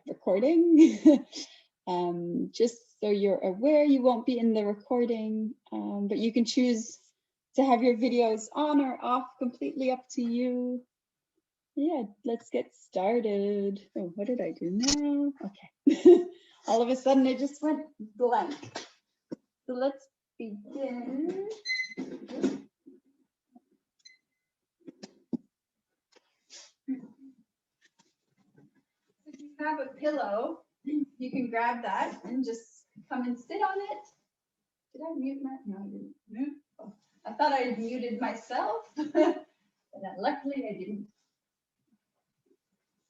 recording. Just so you're aware, you won't be in the recording, but you can choose to have your videos on or off, completely up to you. Yeah, let's get started. Oh, what did I do now? Okay. All of a sudden it just went blank. So let's begin. If you have a pillow, you can grab that and just come and sit on it. Did I mute my? No, I didn't mute. Oh, I thought I had muted myself, but luckily I didn't.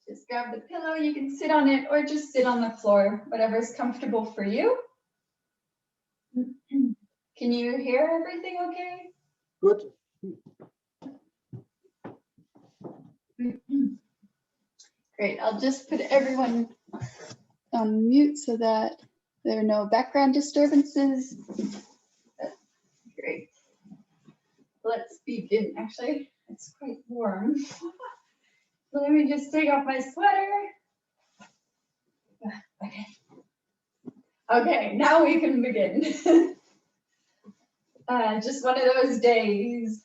Just grab the pillow, you can sit on it or just sit on the floor, whatever's comfortable for you. Can you hear everything okay? Good. Great, I'll just put everyone on mute so that there are no background disturbances. Great. Let's begin. Actually, it's quite warm. So let me just take off my sweater. Okay. Okay, now we can begin. Just one of those days.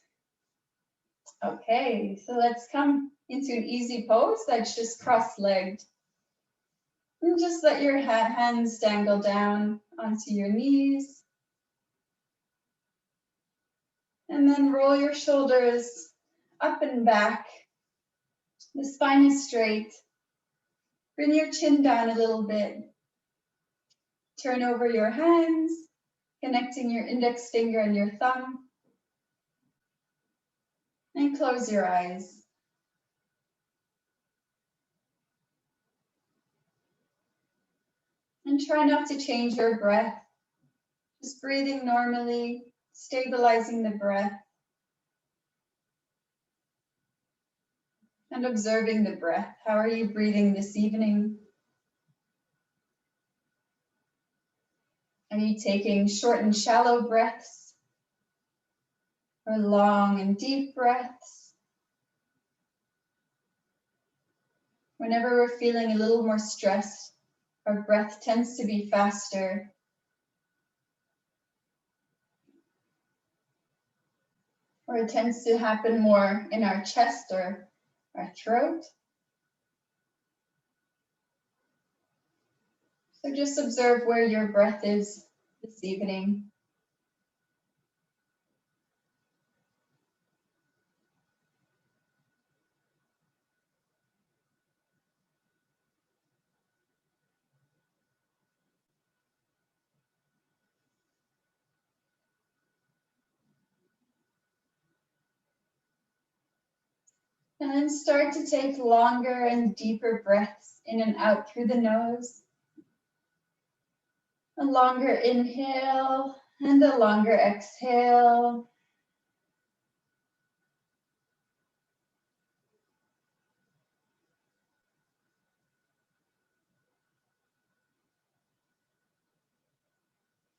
Okay, so let's come into an easy pose that's just cross-legged. And just let your hands dangle down onto your knees. And then roll your shoulders up and back. The spine is straight. Bring your chin down a little bit. Turn over your hands, connecting your index finger and your thumb. And close your eyes. And try not to change your breath. Just breathing normally, stabilizing the breath. And observing the breath. How are you breathing this evening? Are you taking short and shallow breaths? Or long and deep breaths? Whenever we're feeling a little more stressed, our breath tends to be faster. Or it tends to happen more in our chest or our throat. So just observe where your breath is this evening. And then start to take longer and deeper breaths in and out through the nose. A longer inhale and a longer exhale.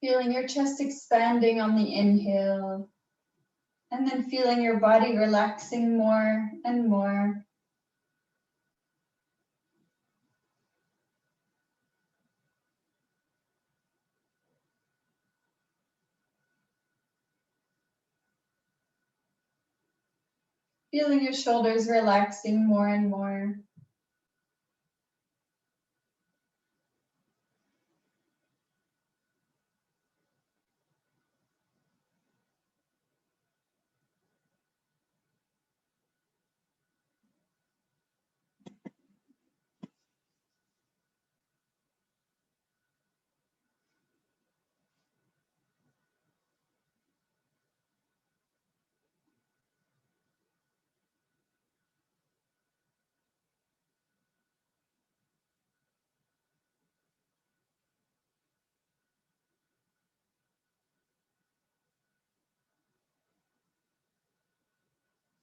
Feeling your chest expanding on the inhale. And then feeling your body relaxing more and more. Feeling your shoulders relaxing more and more.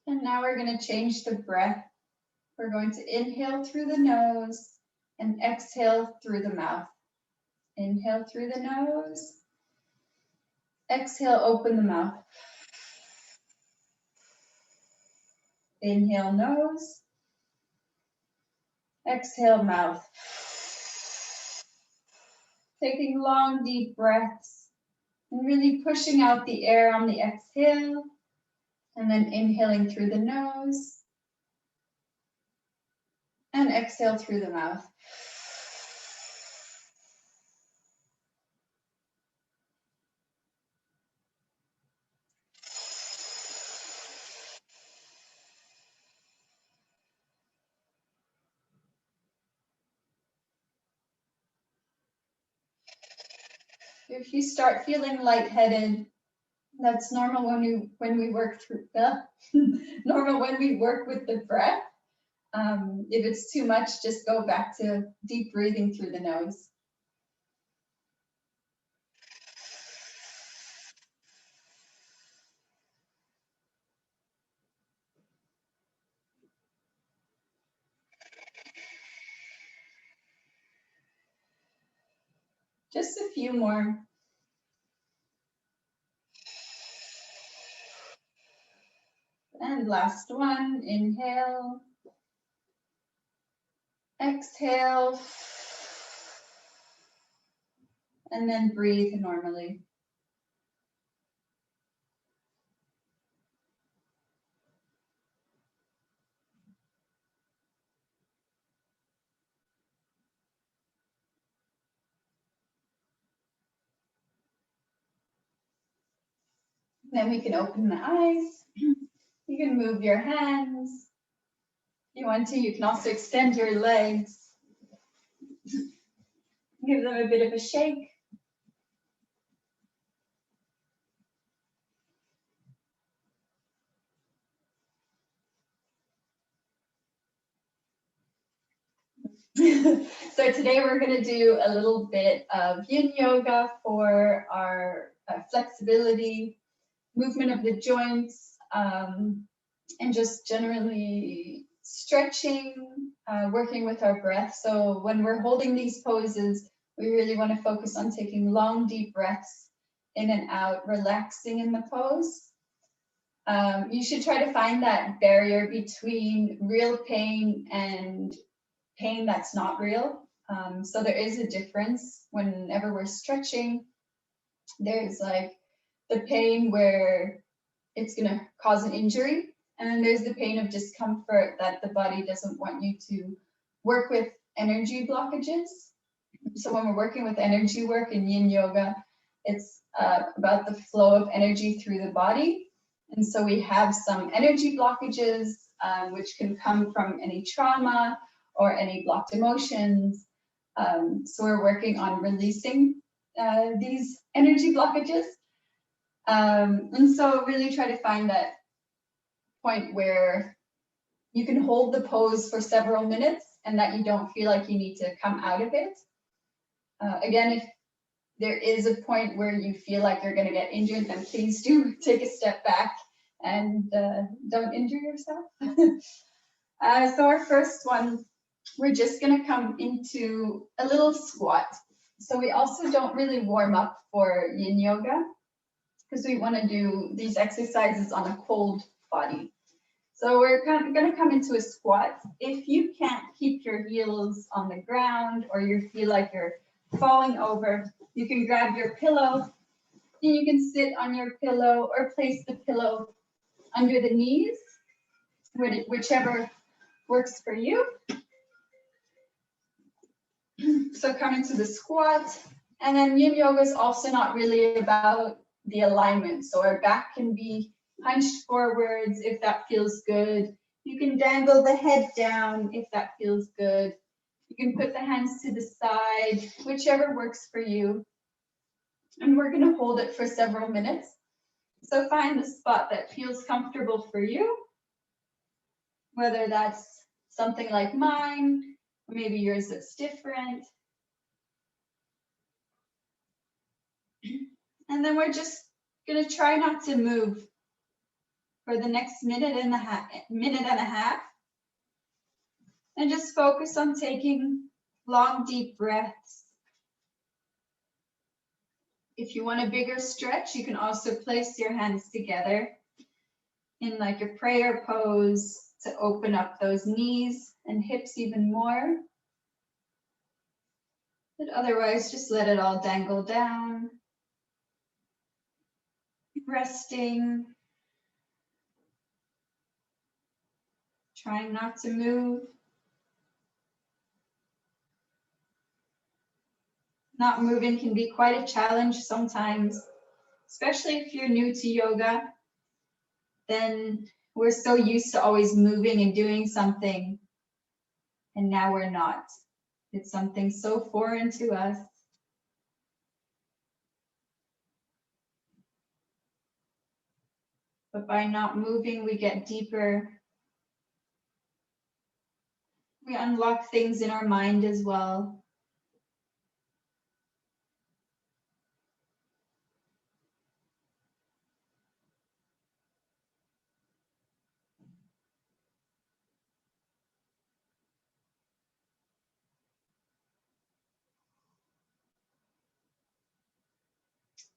And now we're going to change the breath. We're going to inhale through the nose and exhale through the mouth. Inhale through the nose. Exhale, open the mouth. Inhale, nose. Exhale, mouth. Taking long, deep breaths and really pushing out the air on the exhale, and then inhaling through the nose and exhale through the mouth. If you start feeling lightheaded, that's normal when we work through normal when we work with the breath. If it's too much, just go back to deep breathing through the nose. Just a few more. And last one, inhale. Exhale. And then breathe normally. Then we can open the eyes. You can move your hands. If you want to, you can also extend your legs. Give them a bit of a shake. So today we're going to do a little bit of yin yoga for our flexibility, movement of the joints, and just generally stretching, working with our breath. So when we're holding these poses, we really want to focus on taking long, deep breaths in and out, relaxing in the pose. You should try to find that barrier between real pain and pain that's not real. So there is a difference whenever we're stretching. There's like the pain where it's going to cause an injury, and then there's the pain of discomfort that the body doesn't want you to work with energy blockages. So when we're working with energy work in yin yoga, it's about the flow of energy through the body. And so we have some energy blockages, which can come from any trauma or any blocked emotions. So we're working on releasing these energy blockages. And so really try to find that point where you can hold the pose for several minutes and that you don't feel like you need to come out of it. Again, if there is a point where you feel like you're going to get injured, then please do take a step back and don't injure yourself. So our first one, we're just going to come into a little squat. So we also don't really warm up for yin yoga because we want to do these exercises on a cold body. So we're going to come into a squat. If you can't keep your heels on the ground or you feel like you're falling over, you can grab your pillow and you can sit on your pillow or place the pillow under the knees, whichever works for you. So come into the squat, and then yin yoga is also not really about the alignment. So our back can be hunched forwards if that feels good. You can dangle the head down if that feels good. You can put the hands to the side, whichever works for you. And we're going to hold it for several minutes. So find the spot that feels comfortable for you, whether that's something like mine, or maybe yours that's different. And then we're just going to try not to move for the next minute and a half. And just focus on taking long, deep breaths. If you want a bigger stretch, you can also place your hands together in like a prayer pose to open up those knees and hips even more. But otherwise, just let it all dangle down. Resting. Trying not to move. Not moving can be quite a challenge sometimes, especially if you're new to yoga. Then we're so used to always moving and doing something, and now we're not. It's something so foreign to us. But by not moving, we get deeper. We unlock things in our mind as well.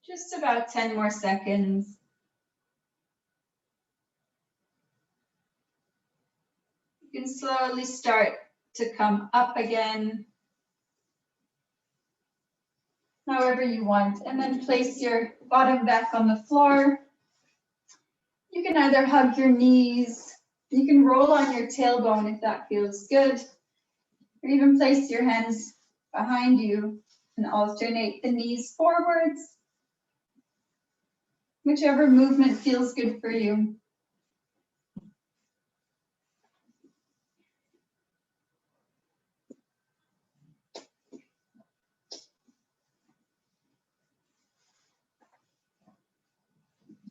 Just about 10 more seconds. You can slowly start to come up again, however you want, and then place your bottom back on the floor. You can either hug your knees, you can roll on your tailbone if that feels good, or even place your hands behind you and alternate the knees forwards. Whichever movement feels good for you.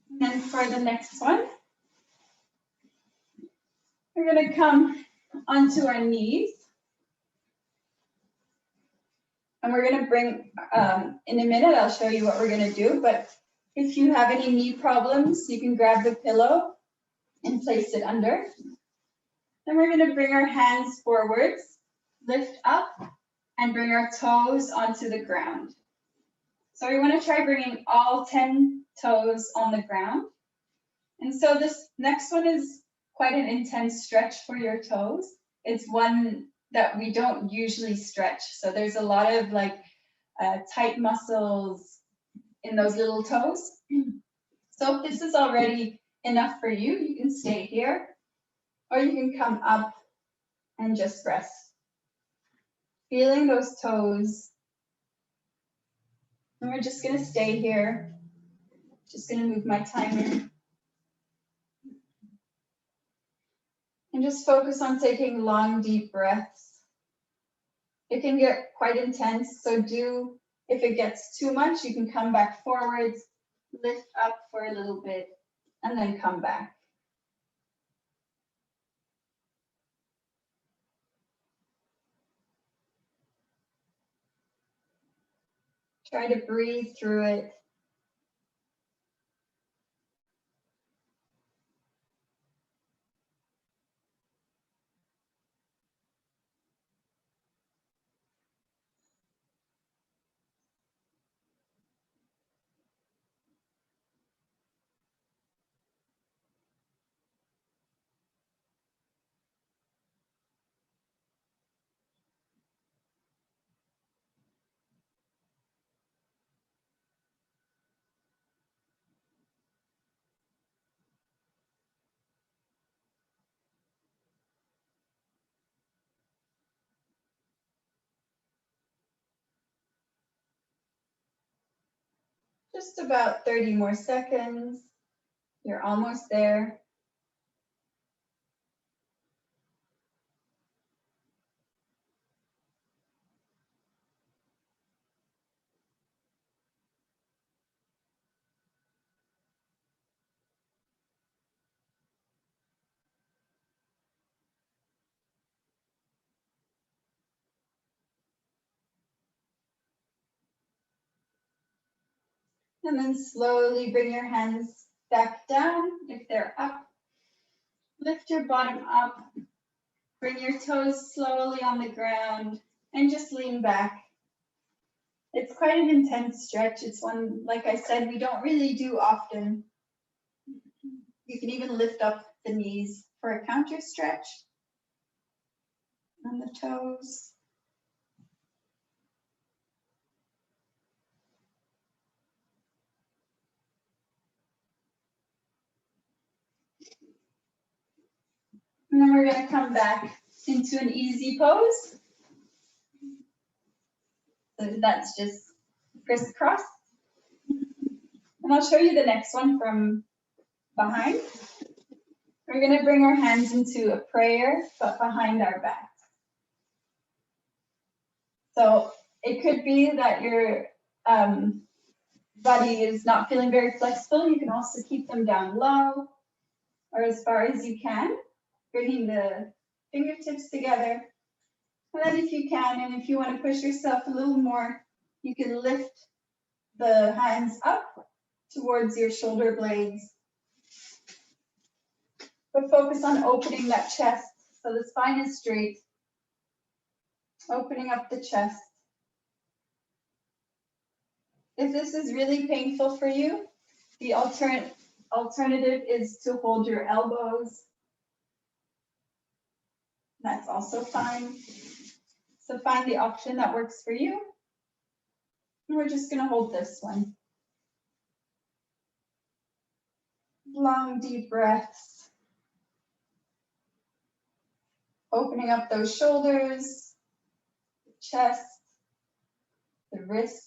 And then for the next one, we're going to come onto our knees. And we're going to bring, in a minute, I'll show you what we're going to do. But if you have any knee problems, you can grab the pillow and place it under. Then we're going to bring our hands forwards, lift up, and bring our toes onto the ground. So we want to try bringing all 10 toes on the ground. And so this next one is quite an intense stretch for your toes. It's one that we don't usually stretch. So there's a lot of like tight muscles in those little toes. So if this is already enough for you, you can stay here, or you can come up and just rest. Feeling those toes. And we're just gonna stay here. Just gonna move my timer. And just focus on taking long, deep breaths. It can get quite intense, so if it gets too much, you can come back forwards, lift up for a little bit, and then come back. Try to breathe through it. Just about 30 more seconds. You're almost there. And then slowly bring your hands back down if they're up. Lift your bottom up. Bring your toes slowly on the ground and just lean back. It's quite an intense stretch. It's one, like I said, we don't really do often. You can even lift up the knees for a counter stretch on the toes. And then we're going to come back into an easy pose. So that's just crisscross. And I'll show you the next one from behind. We're going to bring our hands into a prayer, but behind our back. So it could be that your body is not feeling very flexible. You can also keep them down low or as far as you can, bringing the fingertips together. And then if you can, and if you want to push yourself a little more, you can lift the hands up towards your shoulder blades. But focus on opening that chest so the spine is straight. Opening up the chest. If this is really painful for you, the alternative is to hold your elbows. That's also fine. So find the option that works for you. And we're just going to hold this one. Long, deep breaths. Opening up those shoulders, the chest, the wrists.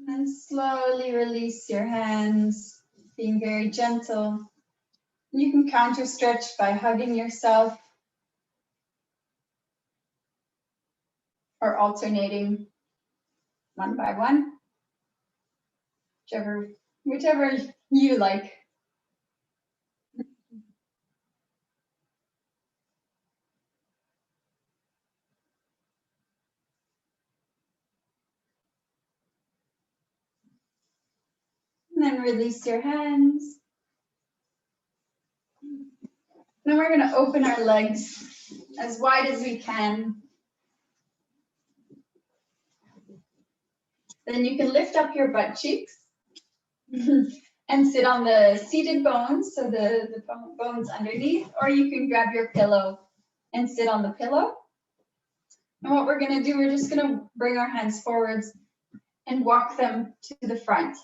And then slowly release your hands, being very gentle. You can counter stretch by hugging yourself or alternating one by one, whichever you like. And then release your hands. Then we're going to open our legs as wide as we can. Then you can lift up your butt cheeks and sit on the seated bones, so the bones underneath, or you can grab your pillow and sit on the pillow. And what we're going to do, we're just going to bring our hands forwards and walk them to the front.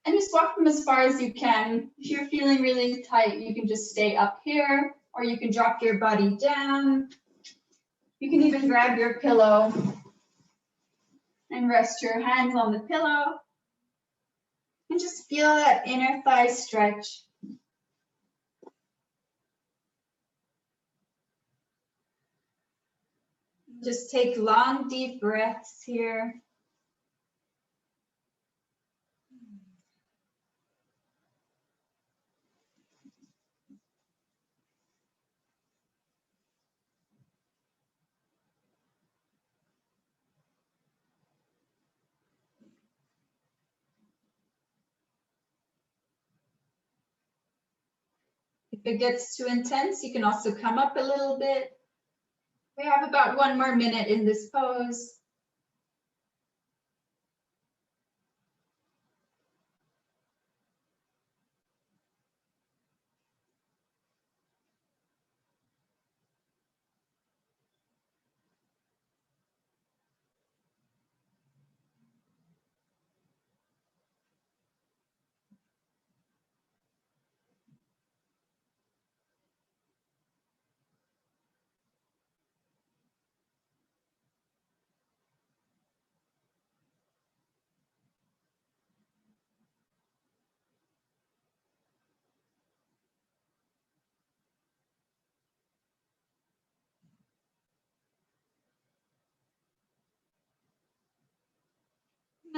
And just walk them as far as you can. If you're feeling really tight, you can just stay up here, or you can drop your body down. You can even grab your pillow and rest your hands on the pillow. And just feel that inner thigh stretch. Just take long, deep breaths here. If it gets too intense, you can also come up a little bit. We have about 1 more minute in this pose.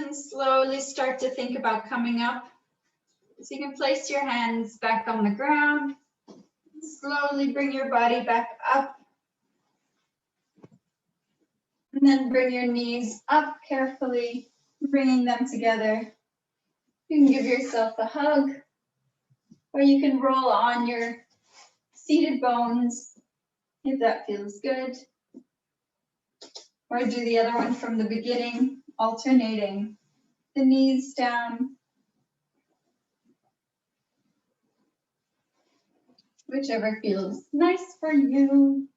And slowly start to think about coming up. So you can place your hands back on the ground. Slowly bring your body back up. And then bring your knees up carefully, bringing them together. You can give yourself a hug, or you can roll on your seated bones if that feels good. Or do the other one from the beginning, alternating the knees down. Whichever feels nice for you.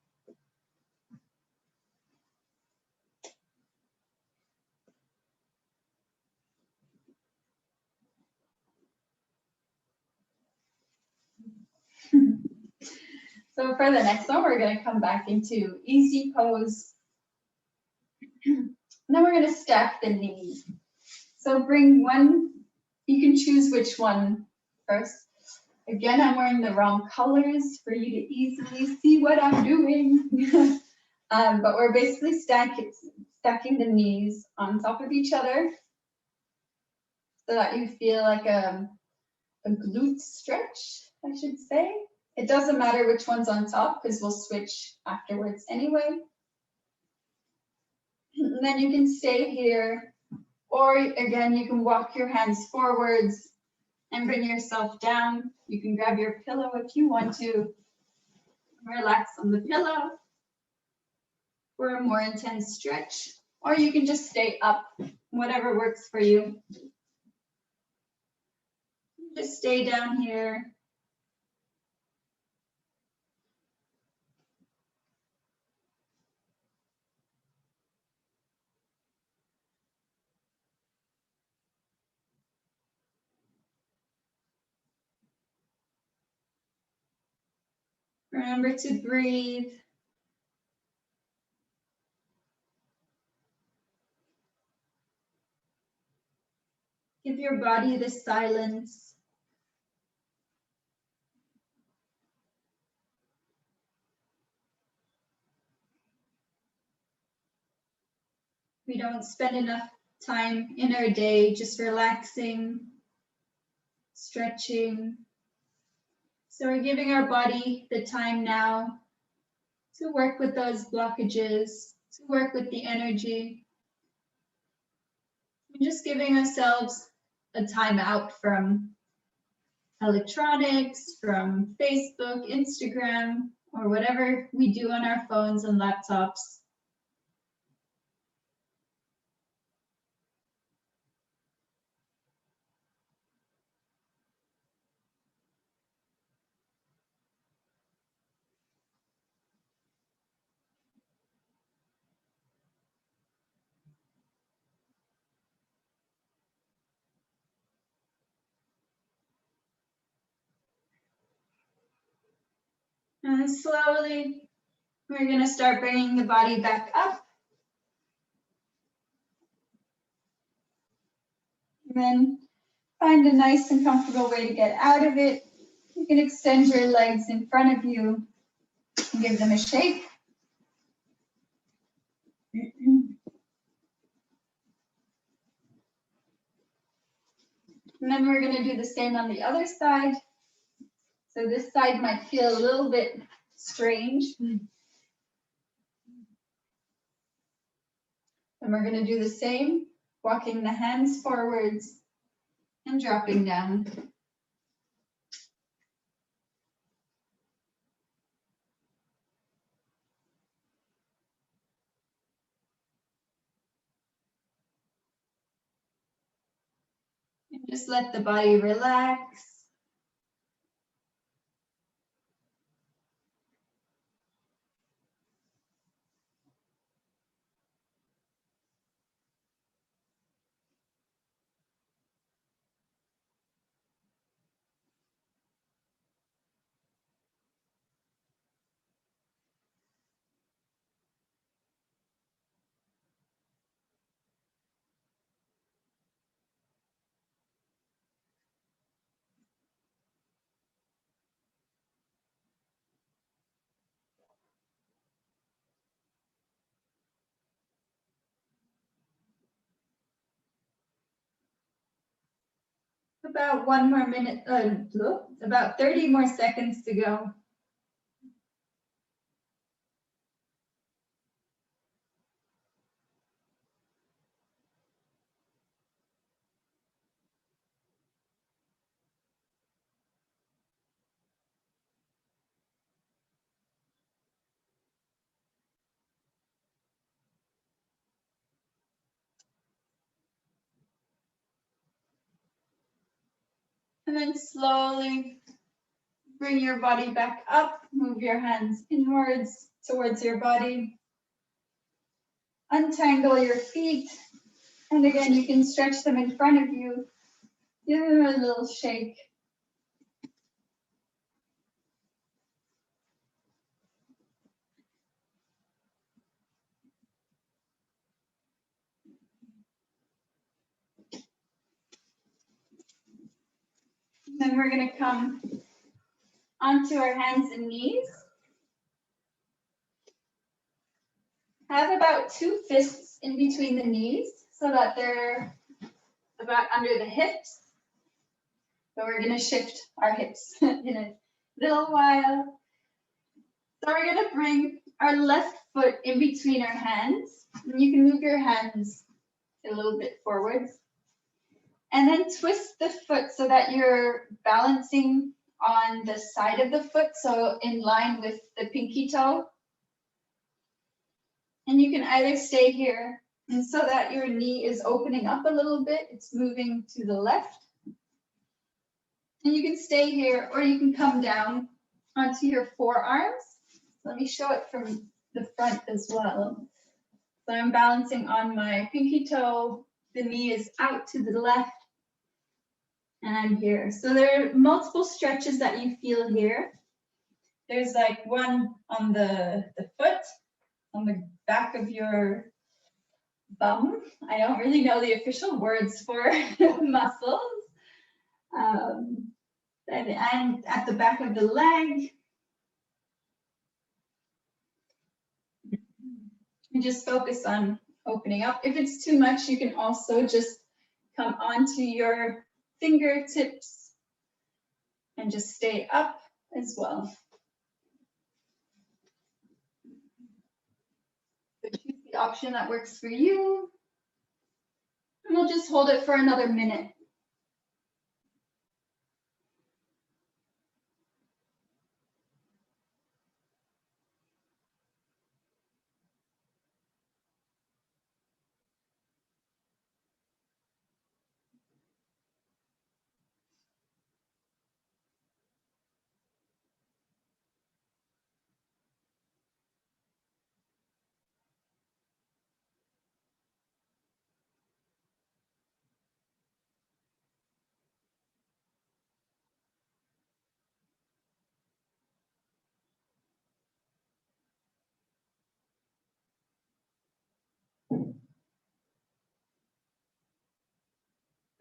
So for the next one, we're going to come back into easy pose. And then we're going to stack the knees. So bring one, you can choose which one first. Again, I'm wearing the wrong colors for you to easily see what I'm doing. But we're basically stacking the knees on top of each other so that you feel like a glute stretch, I should say. It doesn't matter which one's on top because we'll switch afterwards anyway. And then you can stay here, or again, you can walk your hands forwards and bring yourself down. You can grab your pillow if you want to. Relax on the pillow for a more intense stretch, or you can just stay up, whatever works for you. Just stay down here. Remember to breathe. Give your body the silence. We don't spend enough time in our day just relaxing, stretching. So we're giving our body the time now to work with those blockages, to work with the energy. We're just giving ourselves a time out from electronics, from Facebook, Instagram, or whatever we do on our phones and laptops. And slowly, we're going to start bringing the body back up. And then find a nice and comfortable way to get out of it. You can extend your legs in front of you and give them a shake. And then we're going to do the same on the other side. So this side might feel a little bit strange. And we're going to do the same, walking the hands forwards and dropping down. And just let the body relax. About one more minute, about 30 more seconds to go. And then slowly bring your body back up, move your hands inwards towards your body. Untangle your feet. And again, you can stretch them in front of you. Give them a little shake. Then we're going to come onto our hands and knees. Have about 2 fists in between the knees so that they're about under the hips. So we're going to shift our hips in a little while. So we're going to bring our left foot in between our hands. And you can move your hands a little bit forwards. And then twist the foot so that you're balancing on the side of the foot, so in line with the pinky toe. And you can either stay here, and so that your knee is opening up a little bit, it's moving to the left. And you can stay here, or you can come down onto your forearms. Let me show it from the front as well. So I'm balancing on my pinky toe, the knee is out to the left, and I'm here. So there are multiple stretches that you feel here. There's like one on the foot, on the back of your bum. I don't really know the official words for muscles. And at the back of the leg. And just focus on opening up. If it's too much, you can also just come onto your fingertips and just stay up as well. So choose the option that works for you. And we'll just hold it for another minute.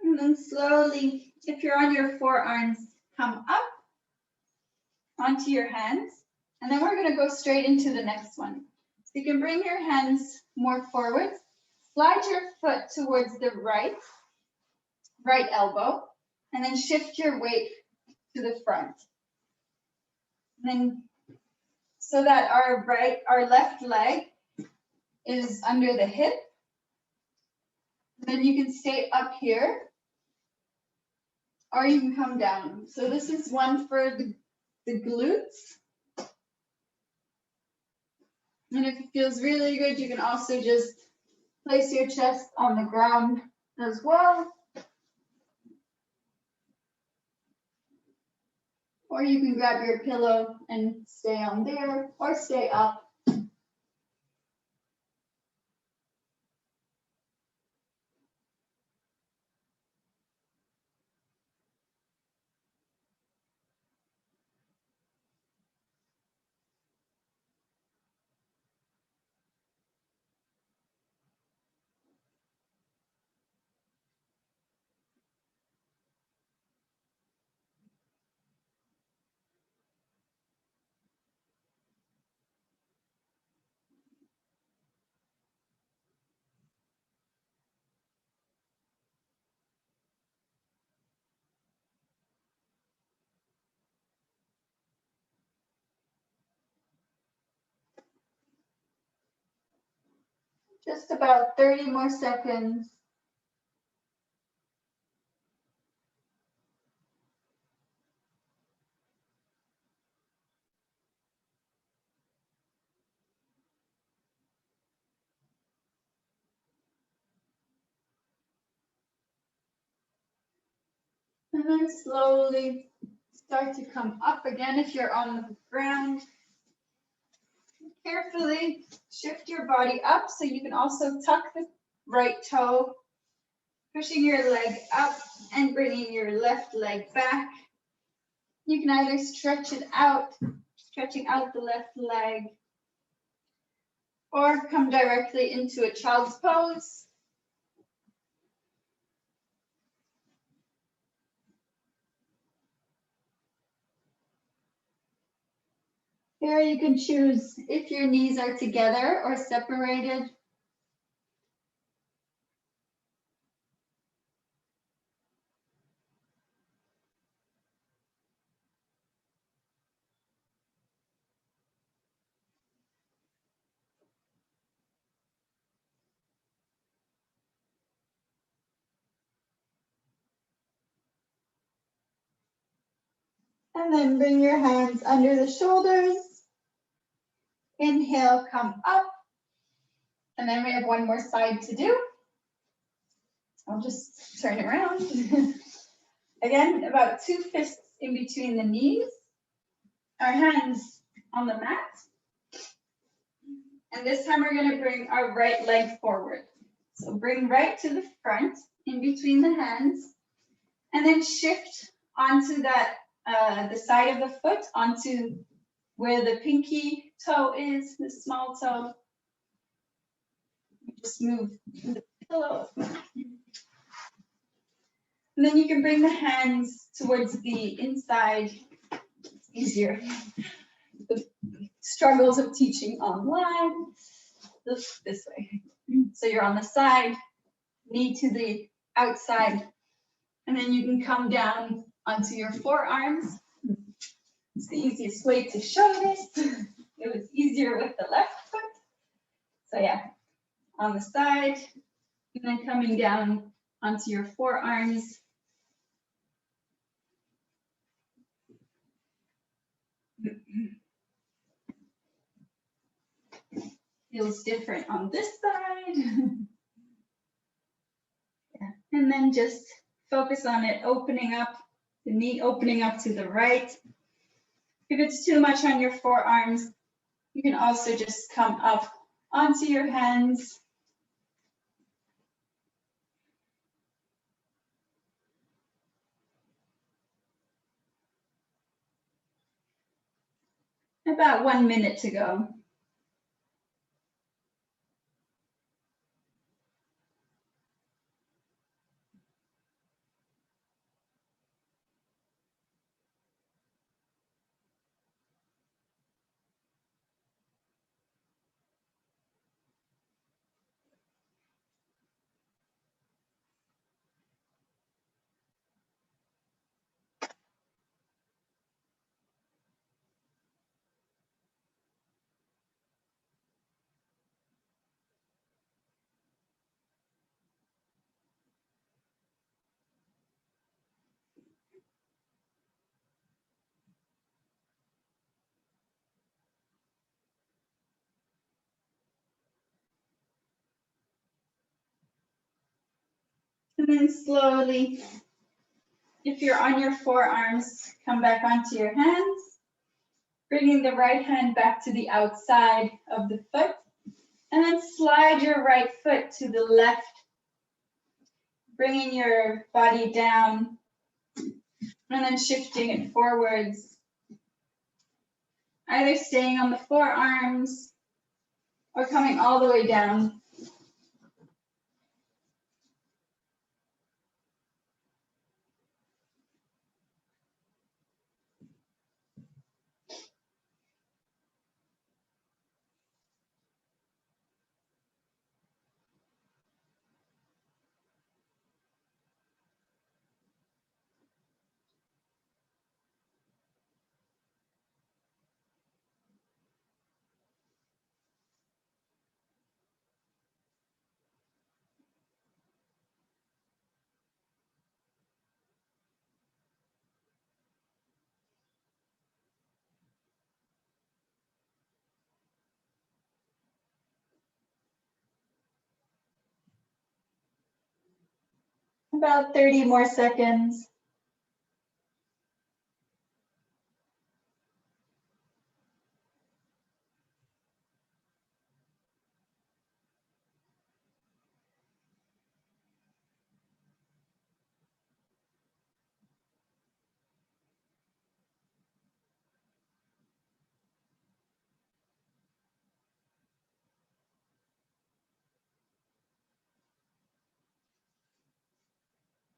And then slowly, if you're on your forearms, come up onto your hands. And then we're going to go straight into the next one. So you can bring your hands more forward. Slide your foot towards the right elbow, and then shift your weight to the front. And then so that our left leg is under the hip. Then you can stay up here, or you can come down. So this is one for the glutes. And if it feels really good, you can also just place your chest on the ground as well. Or you can grab your pillow and stay on there, or stay up. Just about 30 more seconds. And then slowly start to come up again if you're on the ground. Carefully shift your body up so you can also tuck the right toe, pushing your leg up and bringing your left leg back. You can either stretch it out, stretching out the left leg, or come directly into a child's pose. Here you can choose if your knees are together or separated. And then bring your hands under the shoulders. Inhale, come up. And then we have one more side to do. I'll just turn around. Again, about 2 fists in between the knees. Our hands on the mat. And this time we're going to bring our right leg forward. So bring right to the front in between the hands. And then shift onto that, the side of the foot, onto where the pinky toe is, the small toe. Just move the pillow. And then you can bring the hands towards the inside. It's easier. The struggles of teaching online. This way. So you're on the side, knee to the outside. And then you can come down onto your forearms. It's the easiest way to show this. It was easier with the left foot. So yeah, on the side, and then coming down onto your forearms. Feels different on this side. Yeah. And then just focus on it opening up, the knee opening up to the right. If it's too much on your forearms, you can also just come up onto your hands. About 1 minute to go. And then slowly, if you're on your forearms, come back onto your hands, bringing the right hand back to the outside of the foot, and then slide your right foot to the left, bringing your body down, and then shifting it forwards, either staying on the forearms or coming all the way down. About 30 more seconds.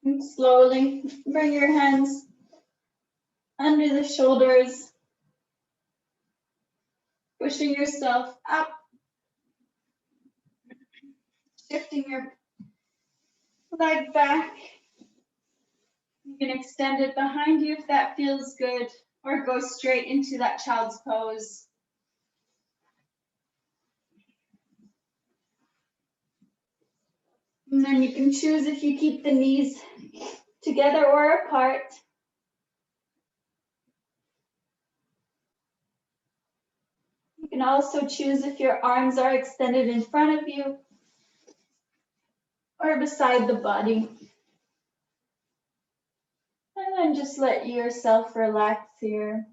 And slowly bring your hands under the shoulders, pushing yourself up, shifting your leg back. You can extend it behind you if that feels good, or go straight into that child's pose. And then you can choose if you keep the knees together or apart. You can also choose if your arms are extended in front of you or beside the body. And then just let yourself relax here.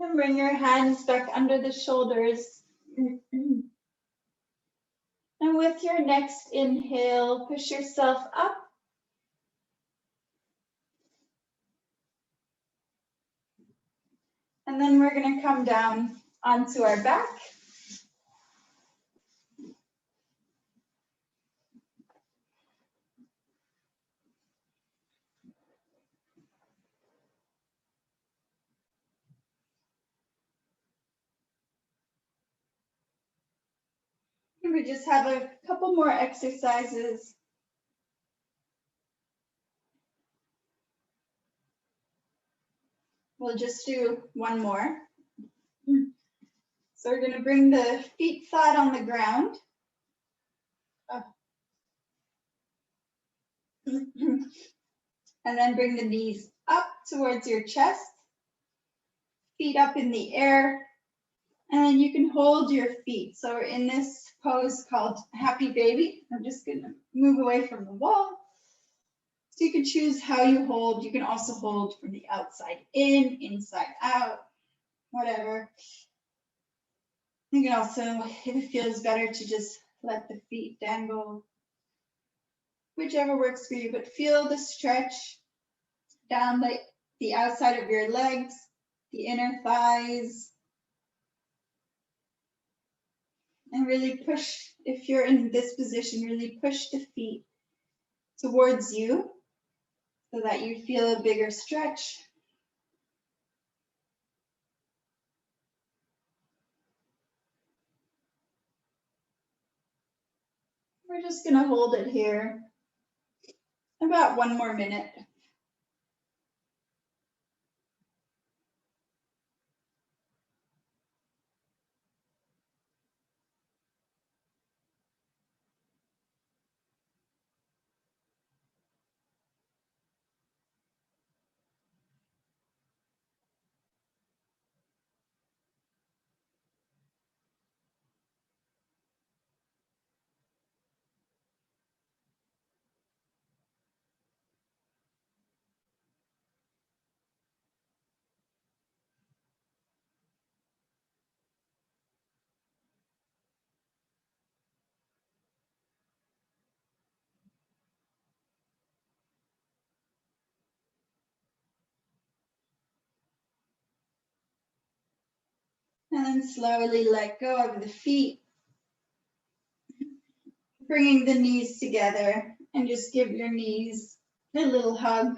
And bring your hands back under the shoulders. And with your next inhale, push yourself up. And then we're going to come down onto our back. And we just have a couple more exercises. We'll just do one more. So we're going to bring the feet flat on the ground. And then bring the knees up towards your chest, feet up in the air, and then you can hold your feet. So we're in this pose called Happy Baby. I'm just going to move away from the wall. So you can choose how you hold. You can also hold from the outside in, inside out, whatever. You can also, if it feels better, to just let the feet dangle, whichever works for you, but feel the stretch down the outside of your legs, the inner thighs, and really push, if you're in this position, really push the feet towards you so that you feel a bigger stretch. We're just going to hold it here about 1 more minute. And then slowly let go of the feet, bringing the knees together, and just give your knees A little hug.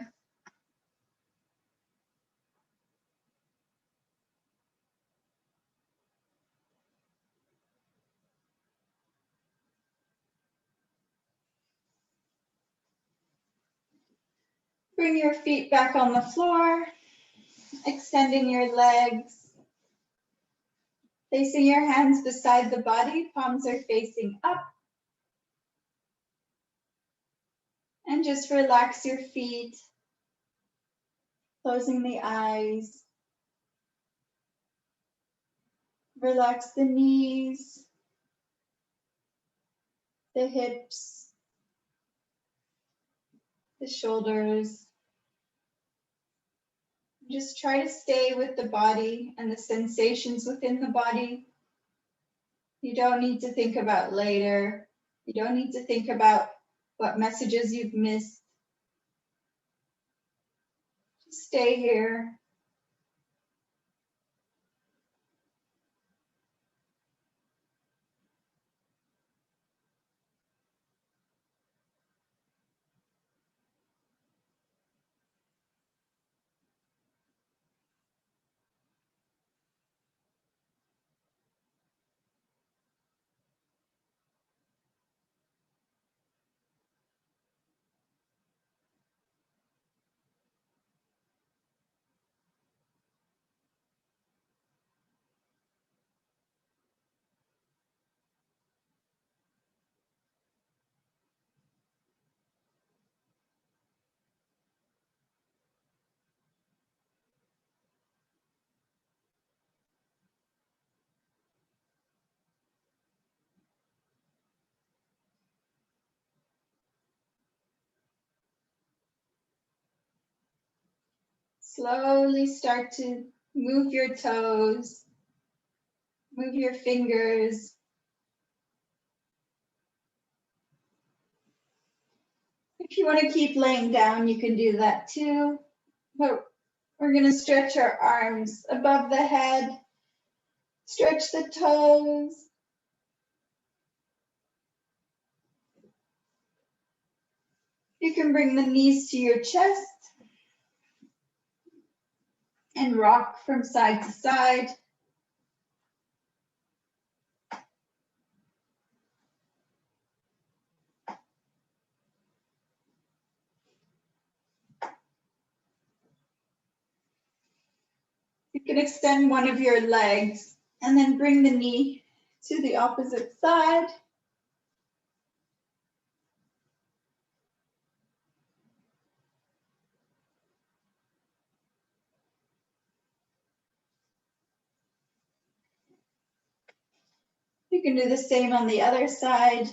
Bring your feet back on the floor, extending your legs. Placing your hands beside the body, palms are facing up. And just relax your feet, closing the eyes. Relax the knees, the hips, the shoulders. Just try to stay with the body and the sensations within the body. You don't need to think about later. You don't need to think about what messages you've missed. Just stay here. Slowly start to move your toes, move your fingers. If you want to keep laying down, you can do that too. But we're going to stretch our arms above the head, stretch the toes. You can bring the knees to your chest and rock from side to side. You can extend one of your legs and then bring the knee to the opposite side. You can do the same on the other side.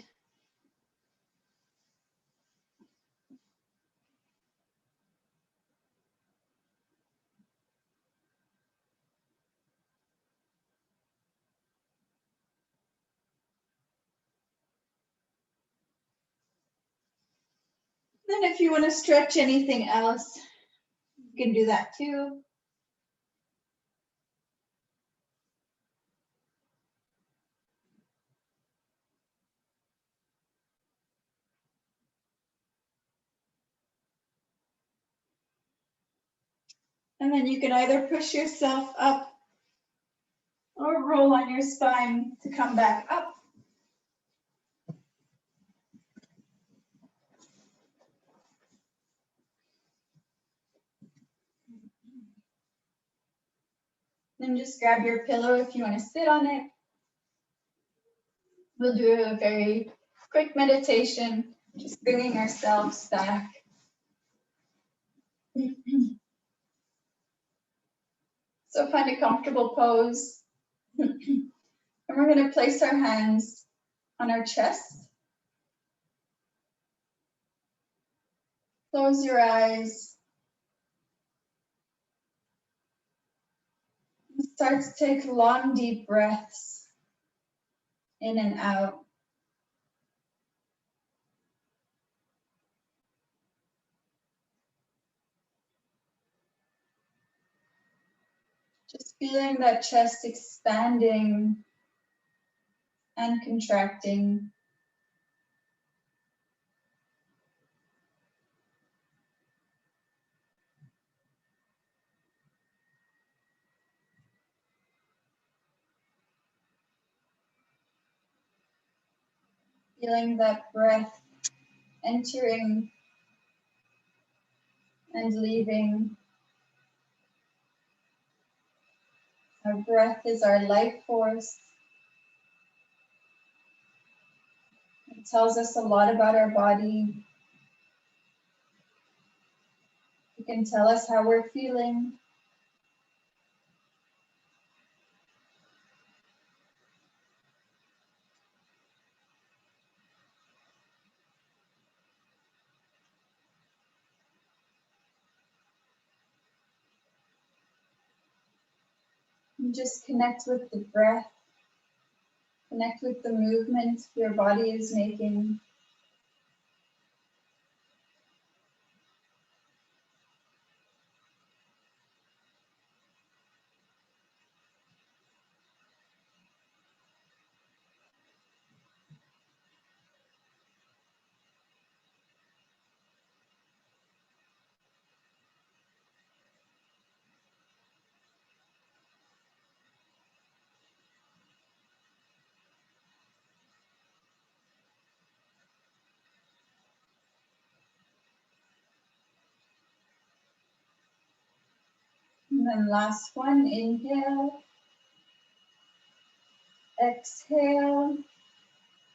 Then if you want to stretch anything else, you can do that too. And then you can either push yourself up or roll on your spine to come back up. Then just grab your pillow if you want to sit on it. We'll do a very quick meditation, just bringing ourselves back. So find a comfortable pose. And we're going to place our hands on our chest. Close your eyes. Start to take long, deep breaths in and out. Just feeling that chest expanding and contracting. Feeling that breath entering and leaving. Our breath is our life force. It tells us a lot about our body. It can tell us how we're feeling. And just connect with the breath. Connect with the movement your body is making. And then last one, inhale. Exhale.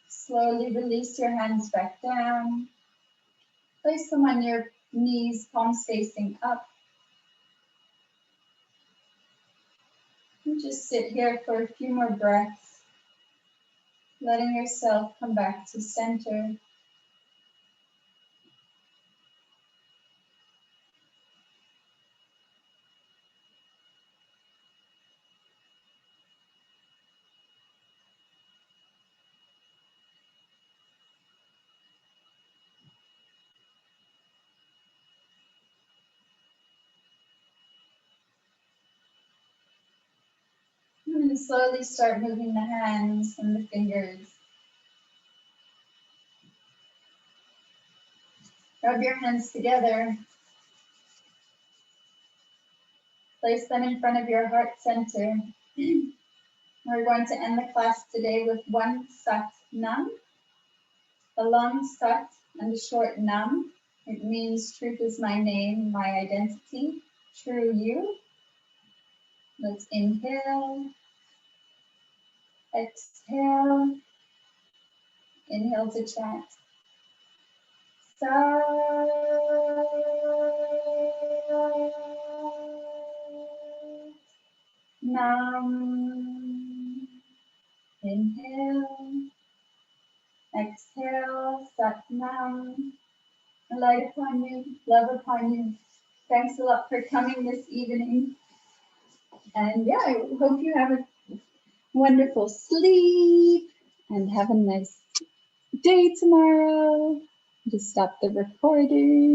Slowly release your hands back down. Place them on your knees, palms facing up. And just sit here for a few more breaths, letting yourself come back to center. And then slowly start moving the hands and the fingers. Rub your hands together. Place them in front of your heart center. We're going to end the class today with one Sat Nam, a long Sat and a short Nam. It means truth is my name, my identity, true you. Let's inhale, exhale, inhale to chant. Sat Nam. Inhale, exhale, Sat Nam. Light upon you, love upon you. Thanks a lot for coming this evening. And yeah, I hope you have a wonderful sleep and have a nice day tomorrow. Just stop the recording.